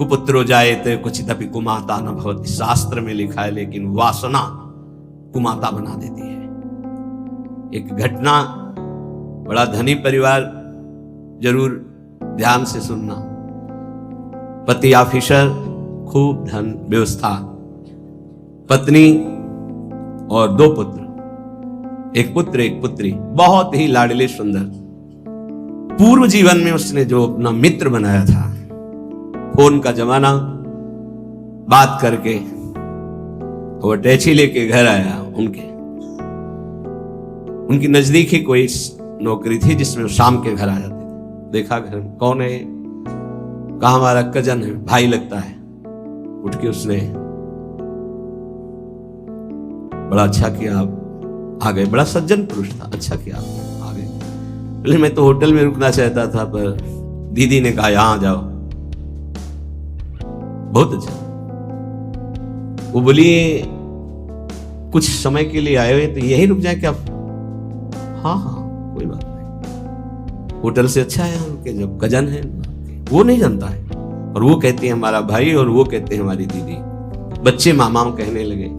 कुपुत्रो जायते क्वचिदपि कुमाता न भवति, शास्त्र में लिखा है, लेकिन वासना कुमाता बना देती है। एक घटना, बड़ा धनी परिवार, जरूर ध्यान से सुनना। पति ऑफिसर, खूब धन व्यवस्था, पत्नी और 2 पुत्र, एक पुत्र एक पुत्री, बहुत ही लाडले सुंदर। पूर्व जीवन में उसने जो अपना मित्र बनाया था, फोन का जमाना, बात करके वो अटैची लेके घर आया। उनकी नजदीक ही कोई नौकरी थी जिसमें वो शाम के घर आ जाते थे। देखा घर में कौन है, कहा हमारा कजन है, भाई लगता है। उठ के उसने, बड़ा अच्छा किया आप आ गए, बड़ा सज्जन पुरुष था, अच्छा किया आप आ गए। पहले मैं तो होटल में रुकना चाहता था, पर दीदी ने कहा यहां जाओ। बहुत अच्छा। वो बोली कुछ समय के लिए आए हुए तो यही रुक जाए क्या? हाँ हाँ कोई बात नहीं, होटल से अच्छा है उनके, जब कजन है वो नहीं जानता है, और वो कहते हैं हमारा भाई और वो कहते हैं हमारी दीदी। बच्चे मामा कहने लगे।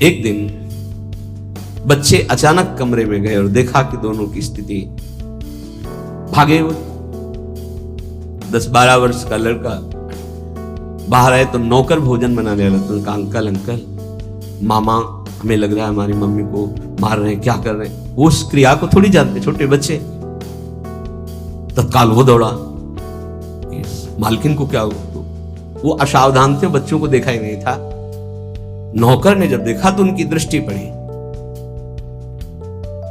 एक दिन बच्चे अचानक कमरे में गए और देखा कि दोनों की स्थिति, भागे हुए। 10-12 वर्ष का लड़का बाहर आए तो नौकर भोजन बनाने लगा। तो उनका अंकल अंकल मामा, हमें लग रहा है हमारी मम्मी को मार रहे हैं, क्या कर रहे हैं? वो उस क्रिया को थोड़ी जानते, छोटे बच्चे। तत्काल वो दौड़ा, मालकिन को क्या हुआ? वो असावधान थे, बच्चों को देखा ही नहीं था। नौकर ने जब देखा तो उनकी दृष्टि पड़ी।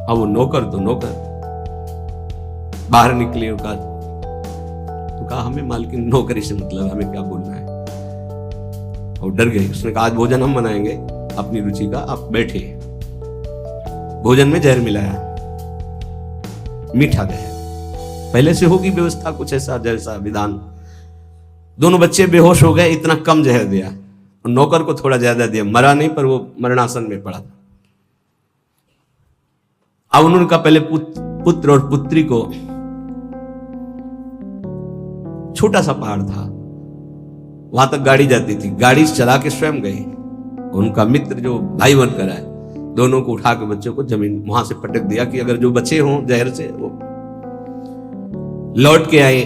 अब वो नौकर तो नौकर बाहर निकले और कहा हमें मालकिन नौकरी से मतलब, हमें क्या बोलना है? और डर गए। उसने कहा आज भोजन हम बनाएंगे अपनी रुचि का, आप बैठिए। भोजन में जहर मिलाया, मीठा जहर। पहले से होगी व्यवस्था कुछ ऐसा जैसा विधान। दोनों बच्चे बेहोश हो गए, इतना कम जहर दिया, और नौकर को थोड़ा ज्यादा दिया। मरा नहीं, पर वो मरणासन में पड़ा था। अब उनका पहले पुत्र और पुत्री को, छोटा सा पहाड़ था, वहां तक गाड़ी जाती थी, गाड़ी चला के स्वयं गए। उनका मित्र जो भाई बनकर आए, दोनों को उठा के बच्चों को जमीन वहां से पटक दिया कि अगर जो बचे हों जहर से वो। लौट के आए,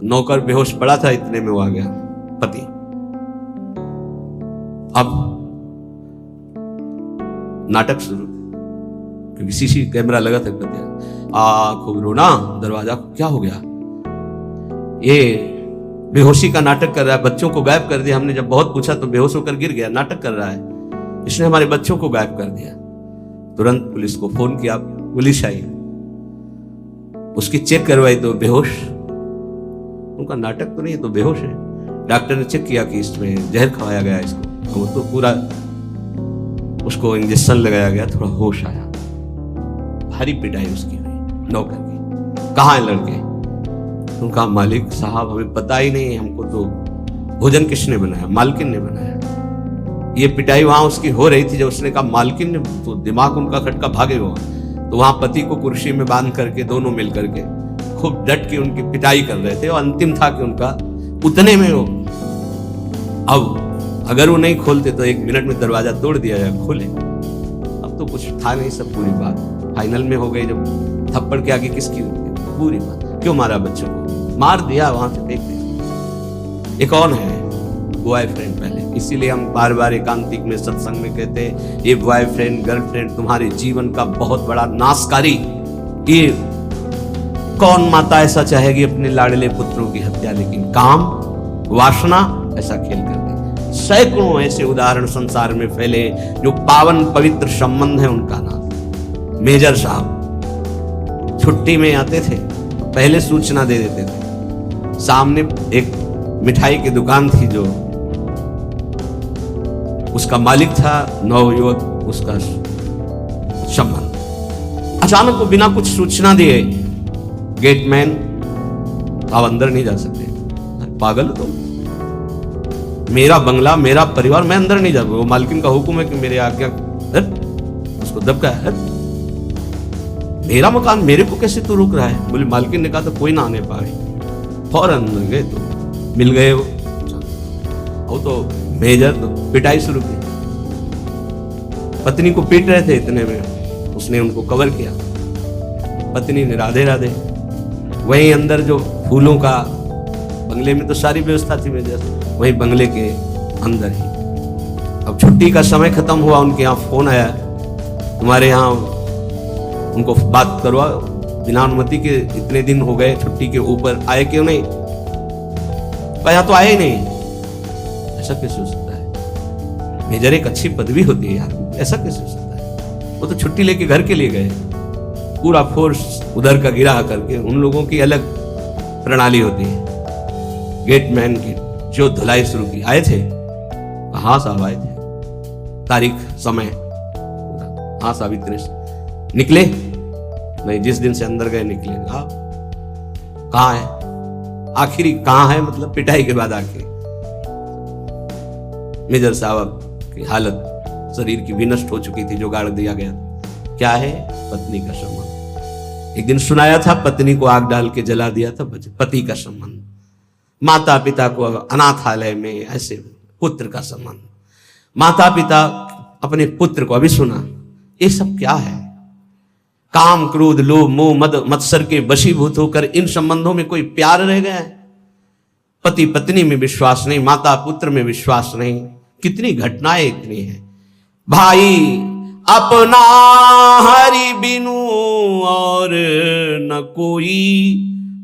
नौकर बेहोश पड़ा था, इतने में वो आ गया पति। अब नाटक शुरू, क्योंकि सीसी कैमरा लगा था। खूब रोना, दरवाजा क्या हो गया? ये बेहोशी का नाटक कर रहा है, बच्चों को गायब कर दिया हमने। जब बहुत पूछा तो बेहोश होकर गिर गया, नाटक कर रहा है, इसने हमारे बच्चों को गायब कर दिया। तुरंत पुलिस को फोन किया, पुलिस आई, उसकी चेक करवाई तो बेहोश। उनका नाटक तो नहीं, तो बेहोश है। डॉक्टर ने चेक किया कि इसमें जहर खवाया गया इसको, वो तो पूरा उसको इंजेक्शन लगाया गया, थोड़ा होश आया। भारी पिटाई उसकी हुई नौकर की। कहाँ है लड़के? उनका मालिक साहब हमें पता ही नहीं, हमको तो भोजन किसने बनाया? मालकिन ने बनाया। ये पिटाई वहां उसकी हो रही थी, जब उसने कहा मालकिन ने, तो दिमाग उनका खटका, भागे वहां। तो वहां पति को कुर्सी में बांध करके दोनों मिल करके खूब डट के उनकी पिटाई कर रहे थे। और अंतिम था कि उनका उतने में वो, अब अगर वो नहीं खोलते तो 1 मिनट में दरवाजा तोड़ दिया जाए, खोले। अब तो कुछ था नहीं, सब पूरी बात फाइनल में हो गई। जब थप्पड़ के आगे किसकी पूरी बात, क्यों मारा बच्चों को? मार दिया, वहां से फेंक दिया। एक और है बॉयफ्रेंड पहले, इसीलिए हम बार बार एकांतिक में सत्संग में कहते हैं ये बॉयफ्रेंड गर्लफ्रेंड तुम्हारे जीवन का बहुत बड़ा नाशकारी। ये कौन माता ऐसा चाहेगी अपने लाडले पुत्रों की हत्या? लेकिन काम, वासना ऐसा खेल कर दे। सैकड़ों ऐसे उदाहरण संसार में फैले जो पावन पवित्र संबंध है उनका नाम। मेजर साहब छुट्टी में आते थे, पहले सूचना दे देते थे। सामने एक मिठाई की दुकान थी, जो उसका मालिक था नवयुवक, उसका संबंध। अचानक वो बिना कुछ सूचना दिए, गेटमैन आप अंदर नहीं जा सकते। पागल हो तुम? मेरा बंगला, मेरा परिवार, मैं अंदर नहीं जा। वो मालकिन का हुक्म है कि मेरे आज्ञा, उसको दबका है। मेरा मकान मेरे को कैसे तू रोक रहा है? बोले मालकिन ने कहा तो कोई ना आने पाए। फौरन गए तो मिल गए वो तो मेजर तो पिटाई शुरू की। पत्नी को पीट रहे थे, इतने में उसने उनको कवर किया। पत्नी ने राधे राधे। वहीं अंदर जो फूलों का बंगले में तो सारी व्यवस्था थी मेजर, वहीं बंगले के अंदर ही। अब छुट्टी का समय खत्म हुआ, उनके यहाँ फोन आया, तुम्हारे यहाँ उनको बात करवा, बिना अनुमति के इतने दिन हो गए, छुट्टी के ऊपर आए क्यों नहीं? यहाँ तो आए ही नहीं। ऐसा कैसे हो सकता है? मेजर एक अच्छी पदवी होती है यार, ऐसा कैसे हो सकता है? वो तो छुट्टी लेके घर के लिए गए, पूरा फोर्स उधर का गिरा करके। उन लोगों की अलग प्रणाली होती है। गेटमैन की जो धुलाई शुरू की, आए थे? हाँ साहब आए थे, तारीख समय, हाँ साहब इतने निकले नहीं, जिस दिन से अंदर गए निकले। हाँ कहाँ है? आखिरी कहाँ है मतलब पिटाई के बाद आके मेजर साहब की हालत शरीर की विनष्ट हो चुकी थी, जो गाड़ दिया गया था। क्या है? पत्नी का संबंध। एक दिन सुनाया था, पत्नी को आग डाल के जला दिया था, पति का संबंध। माता पिता को अनाथालय में ऐसे, पुत्र का संबंध। माता पिता अपने पुत्र को, अभी सुना, ये सब क्या है? काम क्रोध लोभ मोह मद मत्सर के वशीभूत होकर इन संबंधों में कोई प्यार रह गया है? पति पत्नी में विश्वास नहीं, माता पुत्र में विश्वास नहीं। कितनी घटनाएं इतनी है। भाई अपना हरि बिनु और न कोई,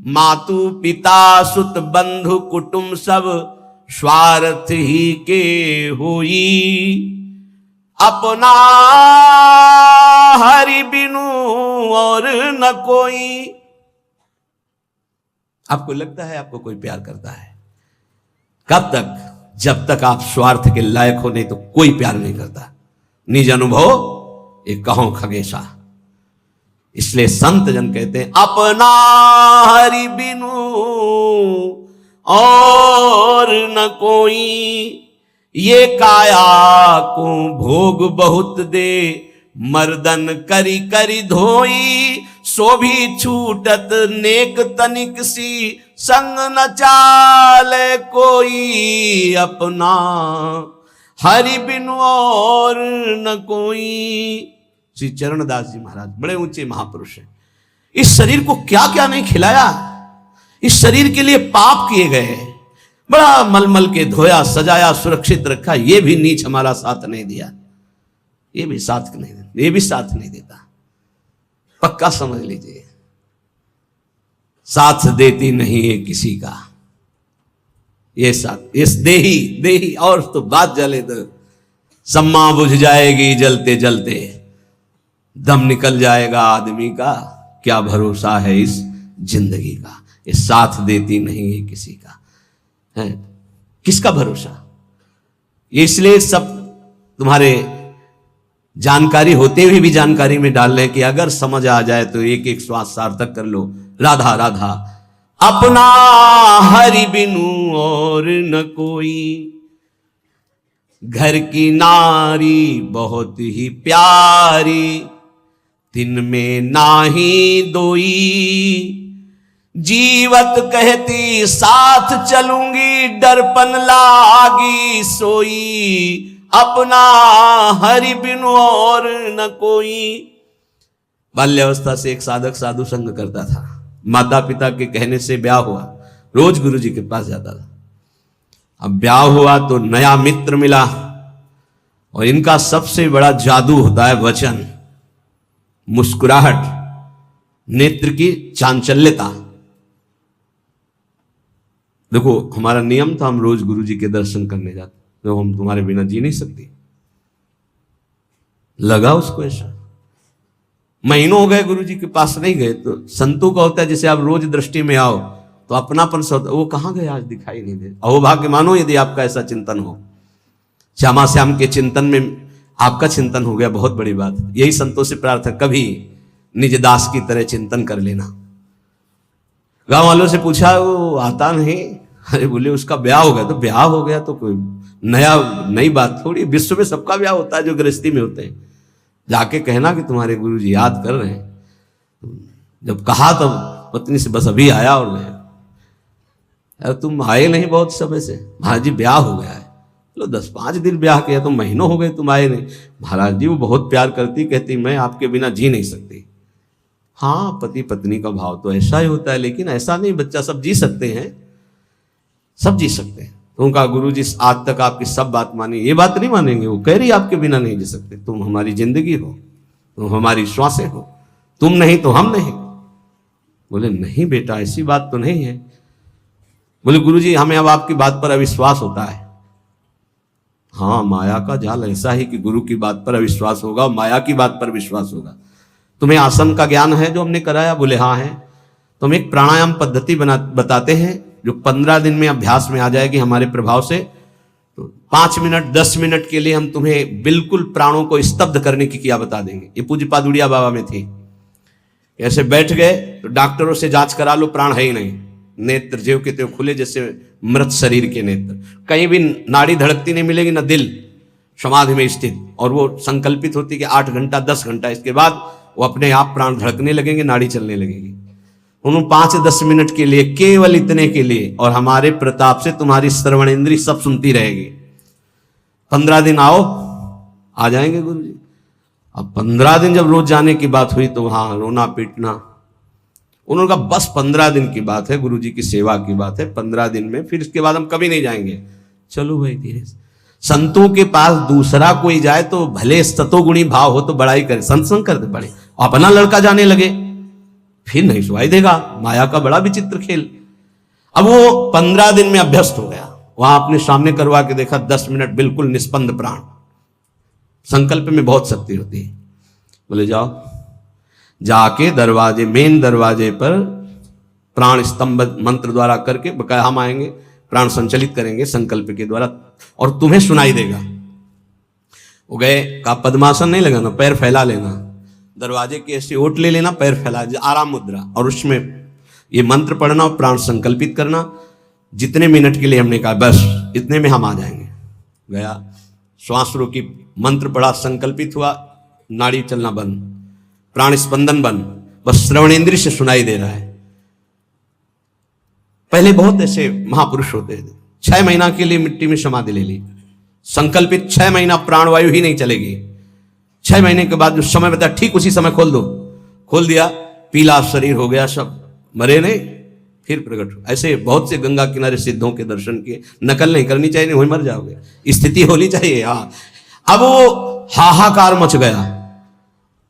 मातु पिता सुत बंधु कुटुंब सब स्वार्थ ही के होई। अपना हरि बिनु और न कोई। आपको लगता है आपको कोई प्यार करता है? कब तक? जब तक आप स्वार्थ के लायक हो, नहीं तो कोई प्यार नहीं करता। निज अनुभव एक कहो खगेशा। इसलिए संत जन कहते हैं अपना हरि बिनु और न कोई। ये काया को भोग बहुत दे, मर्दन करी करी धोई। सो भी छूटत नेक तनिक सी, संग न चाले कोई। अपना हरि बिनु और न कोई। श्री चरणदास जी महाराज बड़े ऊंचे महापुरुष हैं। इस शरीर को क्या क्या नहीं खिलाया, इस शरीर के लिए पाप किए गए, बड़ा मलमल के धोया सजाया सुरक्षित रखा, ये भी नीच हमारा साथ नहीं दिया, ये भी साथ नहीं देता, ये भी साथ नहीं देता। पक्का समझ लीजिए, साथ देती नहीं है किसी का ये साथ। इस देही और तो बात जले तो सम्मा बुझ जाएगी जलते जलते, दम निकल जाएगा आदमी का, क्या भरोसा है इस जिंदगी का। ये साथ देती नहीं है किसी का है, किसका भरोसा? ये इसलिए सब तुम्हारे जानकारी होते हुए भी जानकारी में डाल रहे हैं कि अगर समझ आ जाए तो एक एक श्वास सार्थक कर लो। राधा राधा अपना हरि बिनु और न कोई। घर की नारी बहुत ही प्यारी, दिन में नाही दोई। जीवत कहती साथ चलूंगी, डरपन लागी सोई। अपना हरि बिनु और न कोई। बाल्यावस्था से एक साधक साधु संग करता था, माता पिता के कहने से ब्याह हुआ, रोज गुरु जी के पास जाता था। अब ब्याह हुआ तो नया मित्र मिला, और इनका सबसे बड़ा जादू होता है वचन, मुस्कुराहट, नेत्र की चांचल्यता। देखो हमारा नियम था, हम रोज गुरु जी के दर्शन करने जाते, तो हम तुम्हारे बिना जी नहीं सकती। लगा उसको ऐसा, महीनों हो गए गुरु जी के पास नहीं गए। तो संतों का होता है जैसे आप रोज दृष्टि में आओ तो अपनापन से होता है, वो कहां गए आज दिखाई नहीं दे। अहोभाग्य मानो यदि आपका ऐसा चिंतन हो, श्यामा श्याम के चिंतन में आपका चिंतन हो गया, बहुत बड़ी बात। यही संतों से प्रार्थना, कभी निज दास की तरह चिंतन कर लेना। गांव वालों से पूछा, वो आता नहीं। अरे बोले उसका ब्याह हो गया। तो ब्याह हो गया तो कोई नई बात थोड़ी, विश्व में सबका ब्याह होता है जो गृहस्थी में होते हैं। जाके कहना कि तुम्हारे गुरु जी याद कर रहे हैं। जब कहा तब पत्नी से बस अभी आया और गया। यार तुम आए नहीं बहुत समय से। महाराज जी ब्याह हो गया है। लो 10-5 दिन ब्याह किया तो महीनों हो गए तुम आए नहीं। महाराज जी वो बहुत प्यार करती, कहती मैं आपके बिना जी नहीं सकती। हाँ पति पत्नी का भाव तो ऐसा ही होता है, लेकिन ऐसा नहीं बच्चा, सब जी सकते हैं, सब जी सकते हैं। तो उनका गुरु जी आज तक आपकी सब बात मानी, ये बात नहीं मानेंगे। वो कह रही आपके बिना नहीं जी सकते, तुम हमारी जिंदगी हो, तुम हमारी श्वासें हो, तुम नहीं तो हम नहीं। बोले नहीं बेटा ऐसी बात तो नहीं है। बोले गुरु जी हमें अब आपकी बात पर अविश्वास होता है। हाँ माया का जाल ऐसा ही कि गुरु की बात पर अविश्वास होगा, माया की बात पर विश्वास होगा। तुम्हें आसन का ज्ञान है जो हमने कराया? बोले हाँ है। तो हम एक प्राणायाम पद्धति बताते हैं जो 15 दिन में अभ्यास में आ जाएगी हमारे प्रभाव से। तो 5 मिनट 10 मिनट के लिए हम तुम्हें बिल्कुल प्राणों को स्तब्ध करने की क्रिया बता देंगे। ये पूज्य पादुड़िया बाबा में थी। ऐसे बैठ गए तो डॉक्टरों से जांच करा लो, प्राण है ही नहीं। नेत्र ज्यों के त्यों खुले जैसे मृत शरीर के नेत्र, कहीं भी नाड़ी धड़कती नहीं मिलेगी, ना दिल, समाधि में स्थित। और वो संकल्पित होती कि 8 घंटा 10 घंटा, इसके बाद वो अपने आप प्राण धड़कने लगेंगे, नाड़ी चलने लगेगी। उन्होंने 5-10 मिनट के लिए, केवल इतने के लिए, और हमारे प्रताप से तुम्हारी श्रवण इंद्री सब सुनती रहेगी। 15 दिन आओ, आ जाएंगे गुरु जी। अब 15 दिन जब रोज जाने की बात हुई तो हाँ रोना पीटना। उन्होंने कहा बस 15 दिन की बात है, गुरु जी की सेवा की बात है, 15 दिन में, फिर इसके बाद हम कभी नहीं जाएंगे। चलो भाई धीरे से। संतों के पास दूसरा कोई जाए तो भले सतोगुणी भाव हो तो बड़ाई करे, संग करते पड़े। अपना लड़का जाने लगे फिर नहीं सुनाई देगा। माया का बड़ा विचित्र खेल। अब वो 15 दिन में अभ्यस्त हो गया। वहां अपने सामने करवा के देखा, 10 मिनट बिल्कुल निस्पंद प्राण। संकल्प में बहुत शक्ति होती है। बोले जाओ, जाके दरवाजे, मेन दरवाजे पर प्राण स्तंभ मंत्र द्वारा करके, बकाया हम आएंगे, प्राण संचलित करेंगे संकल्प के द्वारा और तुम्हें सुनाई देगा। वो गए, का पद्मासन नहीं लगाना, पैर फैला लेना, दरवाजे की ऐसी ओट ले लेना, पैर फैला, आराम मुद्रा, और उसमें ये मंत्र पढ़ना और प्राण संकल्पित करना। जितने मिनट के लिए हमने कहा बस इतने में हम आ जाएंगे। गया, श्वास रोकी, मंत्र पढ़ा, संकल्पित हुआ, नाड़ी चलना बंद, प्राण स्पंदन बंद, बस श्रवणेंद्रिय से सुनाई दे रहा है। पहले बहुत ऐसे महापुरुष होते थे, 6 महीना के लिए मिट्टी में समाधि ले ली, संकल्पित 6 महीना प्राणवायु ही नहीं चलेगी। 6 महीने के बाद जो समय बताया ठीक उसी समय खोल दो, खोल दिया, पीला शरीर हो गया, सब मरे नहीं, फिर प्रकट हो। ऐसे बहुत से गंगा किनारे सिद्धों के दर्शन किए। नकल नहीं करनी चाहिए, नहीं वही मर जाओगे, स्थिति होनी चाहिए। हाँ, अब वो हाहाकार मच गया।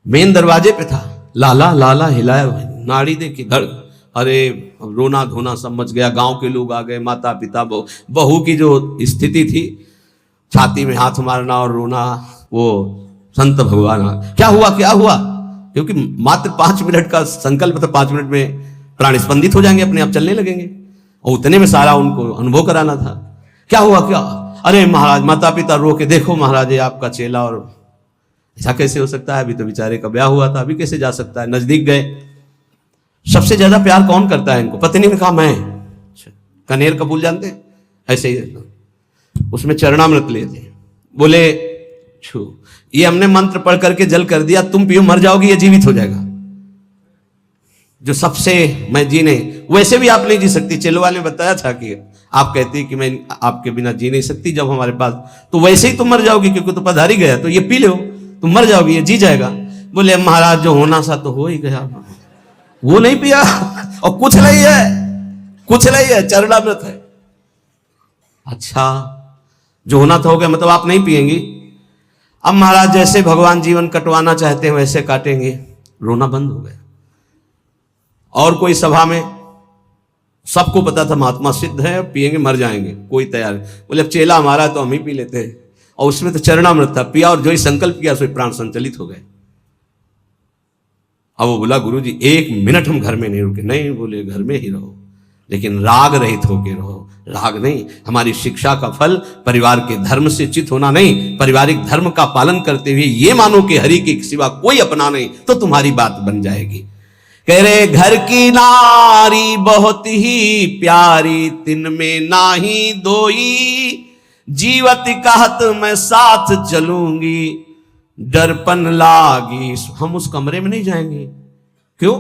मेन दरवाजे पे था, लाला लाला हिलाया, नाड़ी देखी धड़, अरे रोना धोना सब मच गया। गांव के लोग आ गए, माता पिता, बहू की जो स्थिति थी, छाती में हाथ मारना और रोना। वो संत भगवान, क्या हुआ क्या हुआ? क्योंकि मात्र 5 मिनट का संकल्प था, 5 मिनट में प्राण स्पंदित हो जाएंगे, अपने आप चलने लगेंगे, और उतने में सारा उनको अनुभव कराना था। क्या हुआ क्या? अरे महाराज, माता पिता रो के, देखो महाराज ये आपका चेला, और ऐसा कैसे हो सकता है, अभी तो बेचारे का ब्याह हुआ था, अभी कैसे जा सकता है? नजदीक गए, सबसे ज्यादा प्यार कौन करता है इनको? पत्नी ने कहा मैं। कनेर का फूल जानते हैं, ऐसे ही उसमें चरणामृत लिए थे। बोले छू, ये हमने मंत्र पढ़ करके जल कर दिया, तुम पियो, मर जाओगी, ये जीवित हो जाएगा। जो सबसे मैं जी नहीं, वैसे भी आप नहीं जी सकती। चेलोवा ने बताया था कि आप कहती कि मैं आपके बिना जी नहीं सकती जब हमारे पास, तो वैसे ही तुम मर जाओगी, क्योंकि तो पधारी गया, तो ये पी लो, तुम मर जाओगी, ये जी जाएगा। बोले महाराज जो होना सा तो हो ही गया, वो नहीं पिया, और कुछ नहीं है, कुछ नहीं है, चरणामृत है। अच्छा, जो होना था हो गया, मतलब आप नहीं पिएंगी। अब महाराज जैसे भगवान जीवन कटवाना चाहते हैं वैसे काटेंगे। रोना बंद हो गया। और कोई सभा में, सबको पता था महात्मा सिद्ध है, पिएंगे मर जाएंगे, कोई तैयार। बोले अब चेला हमारा है तो हम ही पी लेते हैं, और उसमें तो चरणामृत था, पिया, और जो ही संकल्प किया सो प्राण संचलित हो गए। अब वो बोला गुरु जी 1 मिनट हम घर में नहीं रुके। नहीं, बोले घर में ही रहो, लेकिन राग रहित होके रहो। राग नहीं, हमारी शिक्षा का फल परिवार के धर्म से चित होना नहीं, पारिवारिक धर्म का पालन करते हुए ये मानो कि हरि के सिवा कोई अपना नहीं, तो तुम्हारी बात बन जाएगी। कह रहे घर की नारी बहुत ही प्यारी, तिन में नाही दोई, जीवत कहत मैं साथ चलूंगी, दर्पण लागी। हम उस कमरे में नहीं जाएंगे, क्यों?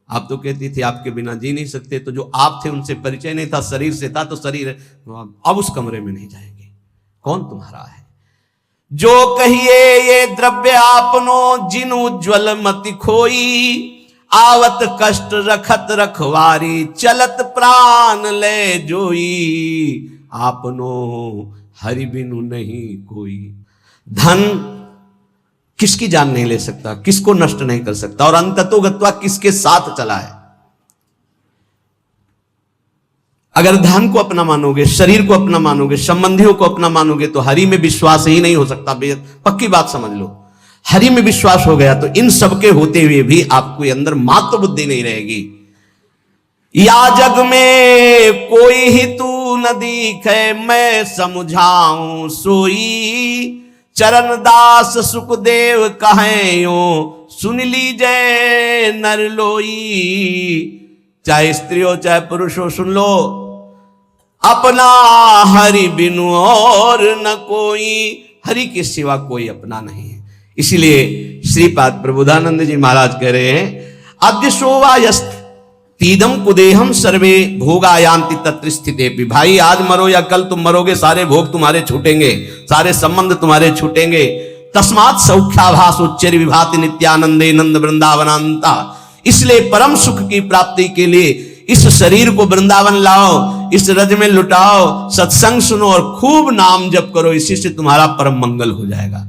आप तो कहती थी आपके बिना जी नहीं सकते, तो जो आप थे उनसे परिचय नहीं था, शरीर से था, तो शरीर अब उस कमरे में नहीं जाएंगे। कौन तुम्हारा है? जो कहिए ये द्रव्य आपनो, जिन उज्ज्वल मति खोई, आवत कष्ट रखत रखवारी, चलत प्राण ले जोई, आपनो हरि बिनु नहीं कोई। धन किसकी जान नहीं ले सकता, किसको नष्ट नहीं कर सकता, और अंततोगत्वा किसके साथ चला है। अगर धन को अपना मानोगे, शरीर को अपना मानोगे, संबंधियों को अपना मानोगे, तो हरि में विश्वास ही नहीं हो सकता। पक्की बात समझ लो। हरि में विश्वास हो गया तो इन सबके होते हुए भी आपके अंदर मात्र बुद्धि नहीं रहेगी। या जग में कोई ही तू न दिखे, मैं समझाऊं सोई, चरण दास सुखदेव कहें सुन लीजिए नर लोई। चाहे स्त्री हो चाहे पुरुष हो, सुन लो, अपना हरि बिनु और न कोई, हरि के सिवा कोई अपना नहीं है। इसीलिए श्रीपाद प्रबोधानंद जी महाराज कह रहे हैं, अद्य शोभा यस्त तीदम कुदेहम सर्वे भोगायांति तत्र स्थिते। भाई आज मरो या कल तुम मरोगे, सारे भोग तुम्हारे छूटेंगे, सारे संबंध तुम्हारे छूटेंगे। तस्मात् सौख्याभास उच्चर विभाति नित्यानंदे नंद वृंदावनांता। इसलिए परम सुख की प्राप्ति के लिए इस शरीर को वृंदावन लाओ, इस रज में लुटाओ, सत्संग सुनो और खूब नाम जप करो। इसी से तुम्हारा परम मंगल हो जाएगा।